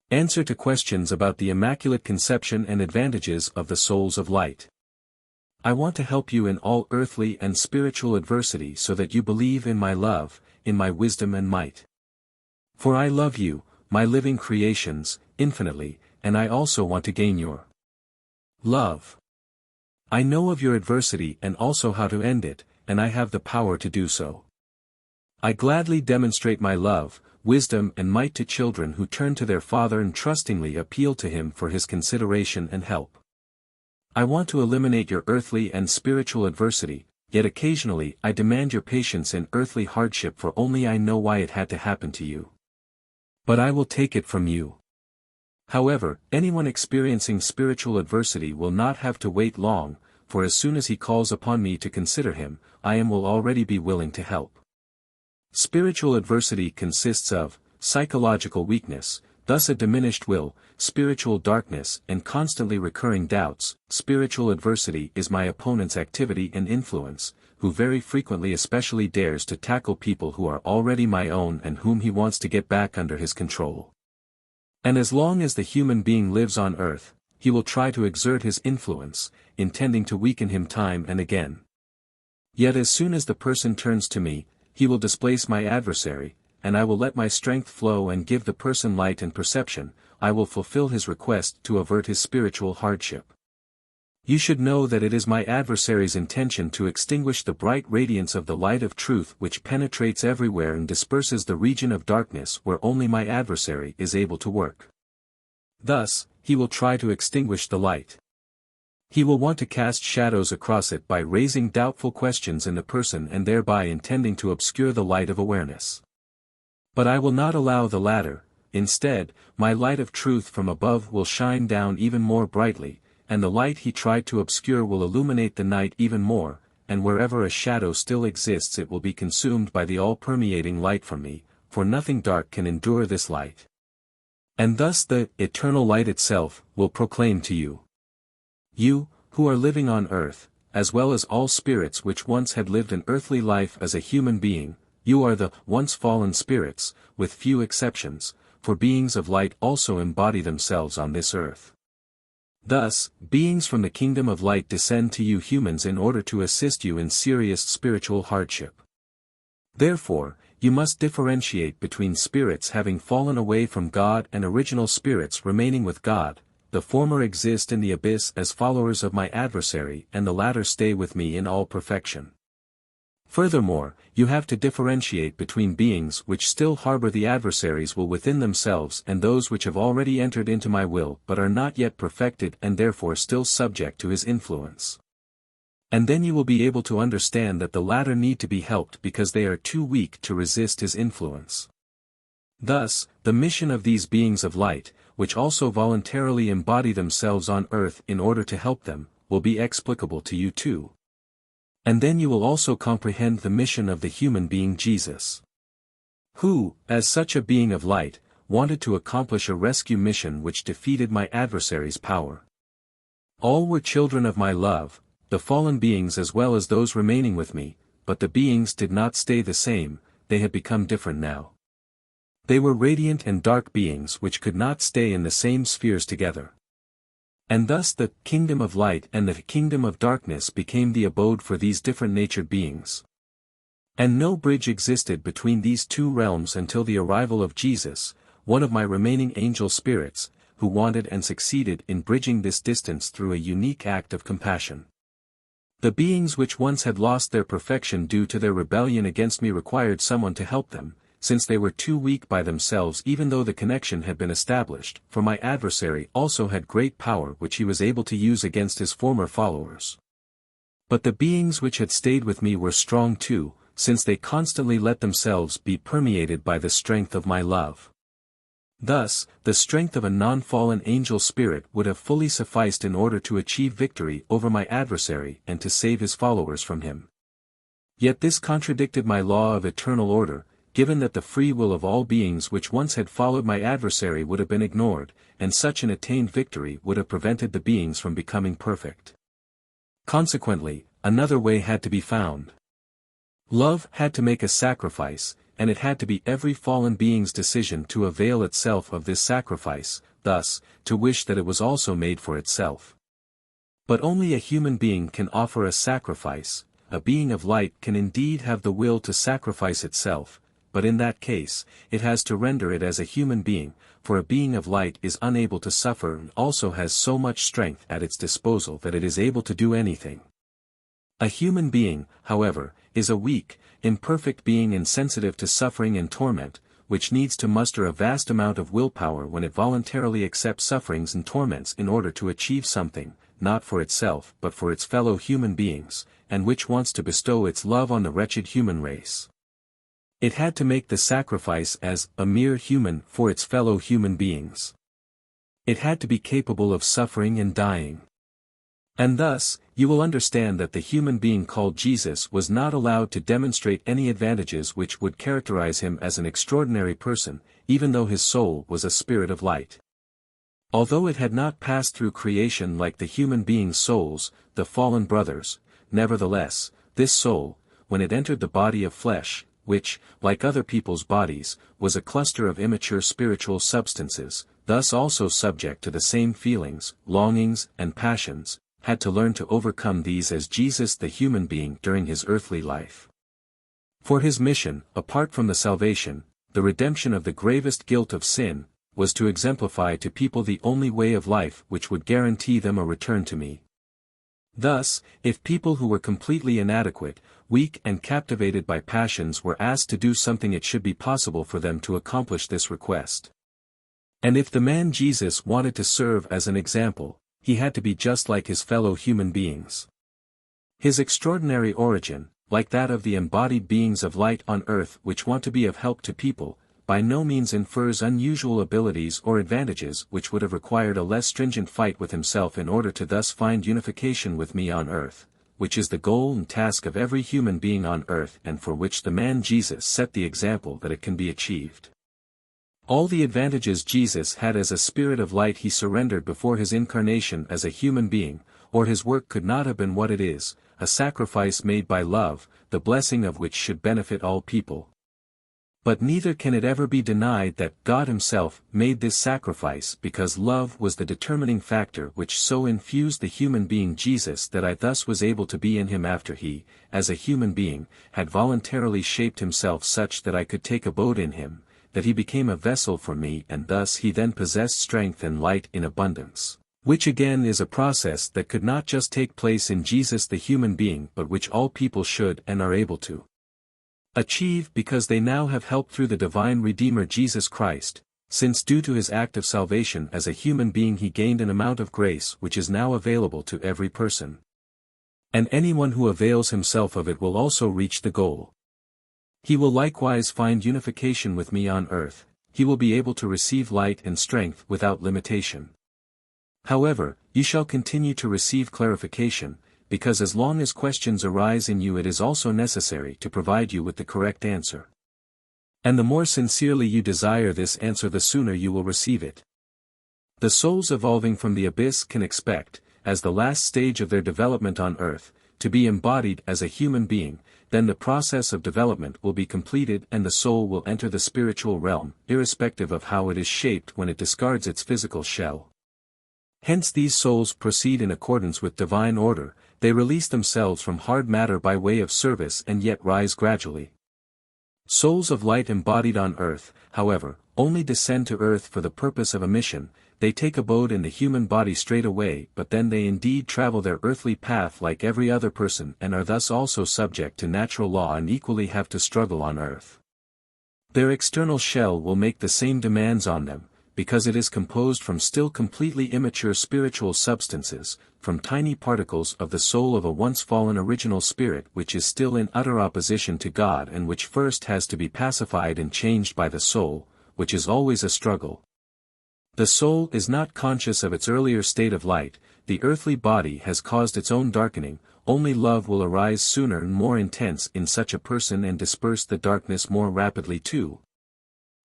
Answer to questions about the Immaculate Conception and advantages of the souls of light. I want to help you in all earthly and spiritual adversity so that you believe in my love, in my wisdom and might. For I love you, my living creations, infinitely, and I also want to gain your love. I know of your adversity and also how to end it, and I have the power to do so. I gladly demonstrate my love, wisdom and might to children who turn to their Father and trustingly appeal to Him for His consideration and help. I want to eliminate your earthly and spiritual adversity, yet occasionally I demand your patience in earthly hardship, for only I know why it had to happen to you. But I will take it from you. However, anyone experiencing spiritual adversity will not have to wait long, for as soon as he calls upon me to consider him, I will already be willing to help. Spiritual adversity consists of psychological weakness, thus a diminished will, spiritual darkness and constantly recurring doubts. Spiritual adversity is my opponent's activity and influence, who very frequently especially dares to tackle people who are already my own and whom he wants to get back under his control. And as long as the human being lives on earth, he will try to exert his influence, intending to weaken him time and again. Yet as soon as the person turns to me, he will displace my adversary, and I will let my strength flow and give the person light and perception. I will fulfill his request to avert his spiritual hardship. You should know that it is my adversary's intention to extinguish the bright radiance of the light of truth which penetrates everywhere and disperses the region of darkness where only my adversary is able to work. Thus, he will try to extinguish the light. He will want to cast shadows across it by raising doubtful questions in the person and thereby intending to obscure the light of awareness. But I will not allow the latter. Instead, my light of truth from above will shine down even more brightly, and the light he tried to obscure will illuminate the night even more, and wherever a shadow still exists it will be consumed by the all-permeating light from me, for nothing dark can endure this light. And thus the eternal light itself will proclaim to you. You, who are living on earth, as well as all spirits which once had lived an earthly life as a human being, you are the once fallen spirits, with few exceptions, for beings of light also embody themselves on this earth. Thus, beings from the kingdom of light descend to you humans in order to assist you in serious spiritual hardship. Therefore, you must differentiate between spirits having fallen away from God and original spirits remaining with God. The former exist in the abyss as followers of my adversary and the latter stay with me in all perfection. Furthermore, you have to differentiate between beings which still harbor the adversary's will within themselves and those which have already entered into my will but are not yet perfected and therefore still subject to his influence. And then you will be able to understand that the latter need to be helped because they are too weak to resist his influence. Thus, the mission of these beings of light, which also voluntarily embody themselves on earth in order to help them, will be explicable to you too. And then you will also comprehend the mission of the human being Jesus, who, as such a being of light, wanted to accomplish a rescue mission which defeated my adversary's power. All were children of my love, the fallen beings as well as those remaining with me, but the beings did not stay the same, they had become different now. They were radiant and dark beings which could not stay in the same spheres together. And thus the kingdom of light and the kingdom of darkness became the abode for these different natured beings. And no bridge existed between these two realms until the arrival of Jesus, one of my remaining angel spirits, who wanted and succeeded in bridging this distance through a unique act of compassion. The beings which once had lost their perfection due to their rebellion against me required someone to help them, since they were too weak by themselves even though the connection had been established, for my adversary also had great power which he was able to use against his former followers. But the beings which had stayed with me were strong too, since they constantly let themselves be permeated by the strength of my love. Thus, the strength of a non-fallen angel spirit would have fully sufficed in order to achieve victory over my adversary and to save his followers from him. Yet this contradicted my law of eternal order, given that the free will of all beings which once had followed my adversary would have been ignored, and such an attained victory would have prevented the beings from becoming perfect. Consequently, another way had to be found. Love had to make a sacrifice, and it had to be every fallen being's decision to avail itself of this sacrifice, thus, to wish that it was also made for itself. But only a human being can offer a sacrifice. A being of light can indeed have the will to sacrifice itself, but in that case, it has to render it as a human being, for a being of light is unable to suffer and also has so much strength at its disposal that it is able to do anything. A human being, however, is a weak, imperfect being insensitive to suffering and torment, which needs to muster a vast amount of willpower when it voluntarily accepts sufferings and torments in order to achieve something, not for itself but for its fellow human beings, and which wants to bestow its love on the wretched human race. It had to make the sacrifice as a mere human for its fellow human beings. It had to be capable of suffering and dying. And thus, you will understand that the human being called Jesus was not allowed to demonstrate any advantages which would characterize him as an extraordinary person, even though his soul was a spirit of light. Although it had not passed through creation like the human being's souls, the fallen brothers, nevertheless, this soul, when it entered the body of flesh, which, like other people's bodies, was a cluster of immature spiritual substances, thus also subject to the same feelings, longings, and passions, had to learn to overcome these as Jesus the human being during his earthly life. For his mission, apart from the salvation, the redemption of the gravest guilt of sin, was to exemplify to people the only way of life which would guarantee them a return to me. Thus, if people who were completely inadequate, weak and captivated by passions were asked to do something, it should be possible for them to accomplish this request. And if the man Jesus wanted to serve as an example, he had to be just like his fellow human beings. His extraordinary origin, like that of the embodied beings of light on earth which want to be of help to people, by no means infers unusual abilities or advantages which would have required a less stringent fight with himself in order to thus find unification with me on earth, which is the goal and task of every human being on earth and for which the man Jesus set the example that it can be achieved. All the advantages Jesus had as a spirit of light he surrendered before his incarnation as a human being, or his work could not have been what it is, a sacrifice made by love, the blessing of which should benefit all people. But neither can it ever be denied that God himself made this sacrifice because love was the determining factor which so infused the human being Jesus that I thus was able to be in him after he, as a human being, had voluntarily shaped himself such that I could take abode in him, that he became a vessel for me, and thus he then possessed strength and light in abundance, which again is a process that could not just take place in Jesus the human being but which all people should and are able to achieve because they now have help through the divine Redeemer Jesus Christ, since due to his act of salvation as a human being he gained an amount of grace which is now available to every person. And anyone who avails himself of it will also reach the goal. He will likewise find unification with me on earth, he will be able to receive light and strength without limitation. However, you shall continue to receive clarification, because as long as questions arise in you it is also necessary to provide you with the correct answer. And the more sincerely you desire this answer the sooner you will receive it. The souls evolving from the abyss can expect, as the last stage of their development on earth, to be embodied as a human being, then the process of development will be completed and the soul will enter the spiritual realm, irrespective of how it is shaped when it discards its physical shell. Hence these souls proceed in accordance with divine order, they release themselves from hard matter by way of service and yet rise gradually. Souls of light embodied on earth, however, only descend to earth for the purpose of a mission, they take abode in the human body straight away but then they indeed travel their earthly path like every other person and are thus also subject to natural law and equally have to struggle on earth. Their external shell will make the same demands on them, because it is composed from still completely immature spiritual substances, from tiny particles of the soul of a once fallen original spirit which is still in utter opposition to God and which first has to be pacified and changed by the soul, which is always a struggle. The soul is not conscious of its earlier state of light, the earthly body has caused its own darkening, only love will arise sooner and more intense in such a person and disperse the darkness more rapidly too.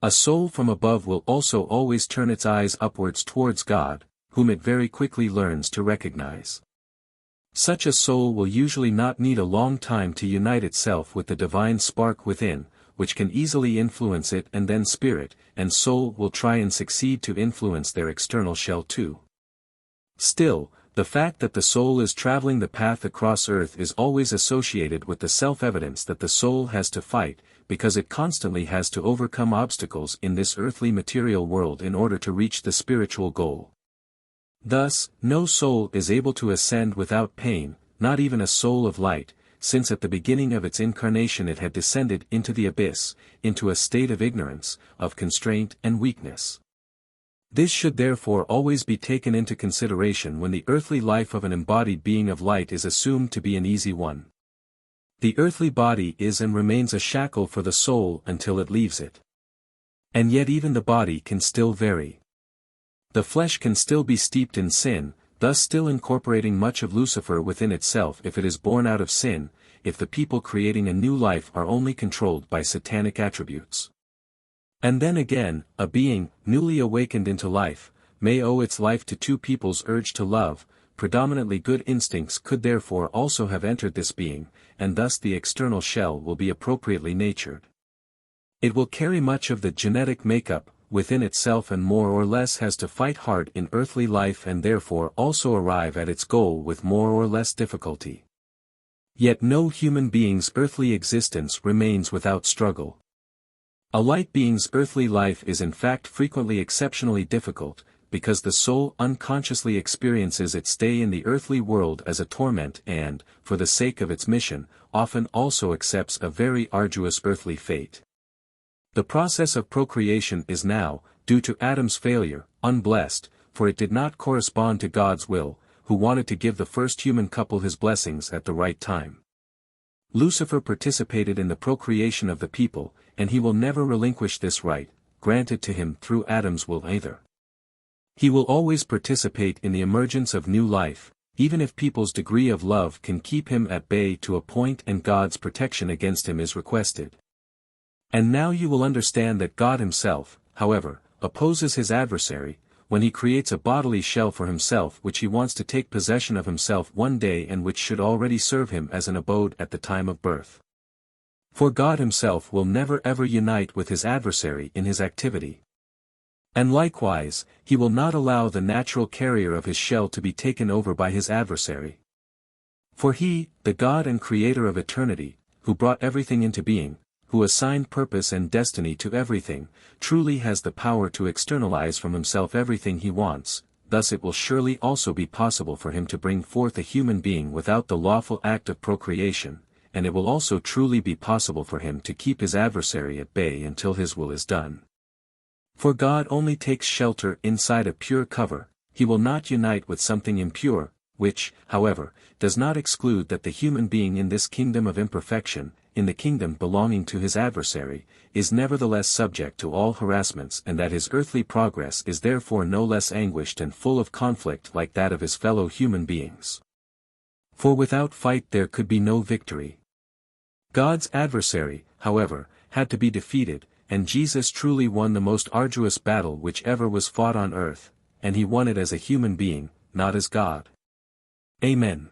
A soul from above will also always turn its eyes upwards towards God, whom it very quickly learns to recognize. Such a soul will usually not need a long time to unite itself with the divine spark within, which can easily influence it, and then spirit and soul will try and succeed to influence their external shell too. Still, the fact that the soul is traveling the path across earth is always associated with the self-evidence that the soul has to fight, because it constantly has to overcome obstacles in this earthly material world in order to reach the spiritual goal. Thus, no soul is able to ascend without pain, not even a soul of light, since at the beginning of its incarnation it had descended into the abyss, into a state of ignorance, of constraint and weakness. This should therefore always be taken into consideration when the earthly life of an embodied being of light is assumed to be an easy one. The earthly body is and remains a shackle for the soul until it leaves it. And yet even the body can still vary. The flesh can still be steeped in sin, thus still incorporating much of Lucifer within itself if it is born out of sin, if the people creating a new life are only controlled by satanic attributes. And then again, a being, newly awakened into life, may owe its life to two people's urge to love. Predominantly good instincts could therefore also have entered this being, and thus the external shell will be appropriately natured. It will carry much of the genetic makeup within itself and more or less has to fight hard in earthly life and therefore also arrive at its goal with more or less difficulty. Yet no human being's earthly existence remains without struggle. A light being's earthly life is in fact frequently exceptionally difficult, because the soul unconsciously experiences its stay in the earthly world as a torment and, for the sake of its mission, often also accepts a very arduous earthly fate. The process of procreation is now, due to Adam's failure, unblessed, for it did not correspond to God's will, who wanted to give the first human couple his blessings at the right time. Lucifer participated in the procreation of the people, and he will never relinquish this right, granted to him through Adam's will either. He will always participate in the emergence of new life, even if people's degree of love can keep him at bay to a point and God's protection against him is requested. And now you will understand that God himself, however, opposes his adversary, when he creates a bodily shell for himself which he wants to take possession of himself one day and which should already serve him as an abode at the time of birth. For God himself will never ever unite with his adversary in his activity. And likewise, he will not allow the natural carrier of his shell to be taken over by his adversary. For he, the God and creator of eternity, who brought everything into being, who assigned purpose and destiny to everything, truly has the power to externalize from himself everything he wants. Thus it will surely also be possible for him to bring forth a human being without the lawful act of procreation, and it will also truly be possible for him to keep his adversary at bay until his will is done. For God only takes shelter inside a pure cover, he will not unite with something impure, which, however, does not exclude that the human being in this kingdom of imperfection, in the kingdom belonging to his adversary, is nevertheless subject to all harassments and that his earthly progress is therefore no less anguished and full of conflict like that of his fellow human beings. For without fight there could be no victory. God's adversary, however, had to be defeated, and Jesus truly won the most arduous battle which ever was fought on earth, and he won it as a human being, not as God. Amen.